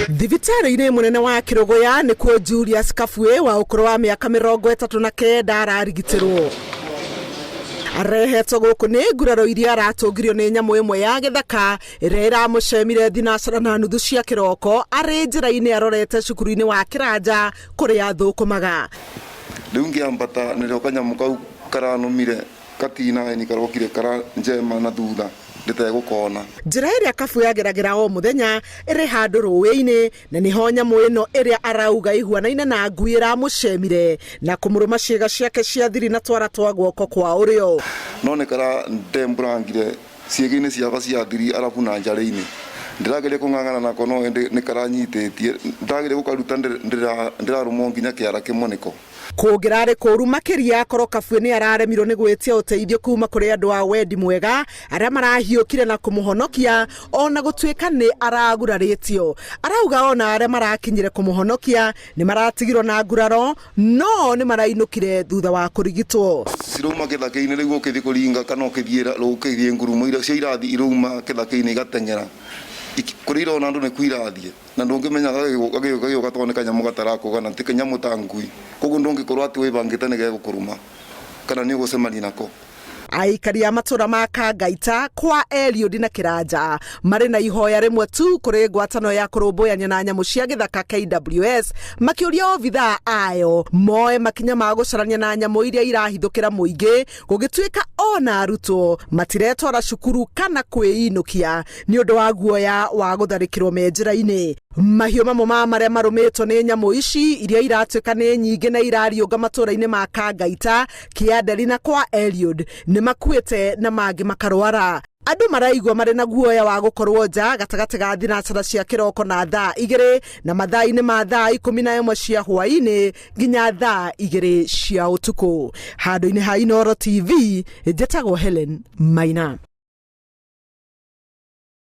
Thibitari-inĩ munene wa Kirogoya nĩkuo Julius Kabwe wa ũkũrũ wa mĩaka 39 ararigitirwo. Arehetwo gũkũ nĩ nguraro iria aratũngirio nĩ nyamũ ĩmwe ya gĩthaka ĩrĩa ĩramũcemire thinacara na nuthu cia kĩroko arĩ njĩra-inĩ arorete cukuru-inĩ wa Kĩranja kũrĩa athũkũmaga. Rĩu ngĩambata nĩrĩo kanyamũ kau karanũmire katinaeni karokire karanjema na thutha nditegũkona. Njĩra ĩrĩa Kabwe ageragĩra o mũthenya ĩrĩ handũ rũĩ-inĩ na nĩho nyamũ ĩno ĩrĩa arauga ihuanaine na ngui ĩramũcemire na kũmũrũma ciĩga ciake cia thiri na twara twa guoko kwa ũrĩo. No nĩ karandembũrangire ciĩga-inĩ ciakwa cia thiri arabu na njarĩ-inĩ. Ndĩrageria kũng'ang'ana nako no nĩ karanyitĩtie. Ndĩrageria gũkaruta ndĩrarũmwo nginya kĩara kĩmwe nĩko. Kũngĩrarĩ kũru makĩria akorwo Kabwe nĩ araremirwo nĩ gwĩtia ũteithio kuma kũrĩ andũ a wendi mwega arĩa marahiũkire na kũmũhonokia ona gũtuĩka nĩ aragurarĩtio. Arauga ona arĩa marakinyire kũmũhonokia nĩ maratigirwo na nguraro no nĩ marainũkire thutha wa kũrigitwo. Cirauma gĩthaka-inĩ rĩu ũkĩthiĩ kũringa kana ũkĩthiĩ ngurumo iria cia irathi irauma gĩthaka-inĩ igateng'era. Kũrĩ irona andũ nĩ kwirathiĩ na ndũngĩmenya gagĩũka tondũ nĩ kanyamũ gatarakũgana ti kanyamũ ta ngui. Koguo ndũngĩkorwo atĩ wĩbangĩte nĩ gegũkũrũma kana nĩ ũgũcemania nako. Aikari a matũra ma Kangaita kwa Eliud na Kĩranja marĩ na ihoya rĩmwe tu kũrĩ ngwatanĩro ya kũrũmbũyania na nyamũ cia gĩthaka KWS makĩũria obithaa ayo moe makinya ma gũcarania na nyamũ iria irahithũkĩra mũingĩ gũgĩtuĩka ona arutwo matiretwara cukuru kana kwĩinũkia nĩ ũndũ wa guoya wa gũtharĩkĩrwo me njĩra-inĩ. Mahiũ mamwe ma marĩa marũmĩtwo nĩ nyamũ ici iria iratuĩka nĩ nyingĩ na irariũnga matũra-inĩ ma Kangaita, Kĩanderi na kwa Eliud nĩ makuĩte na mangĩ makarwara. Andũ maraigua marĩ na guoya wa gũkorwo nja gatagatĩ ga thinacara cia kĩroko na thaa 2 na mathaa-inĩ ma thaa 11 cia hwaĩ-inĩ nginya thaa 2 cia ũtukũ. Handũ-inĩ ha Inooro TV njĩtagwo Helen Maina.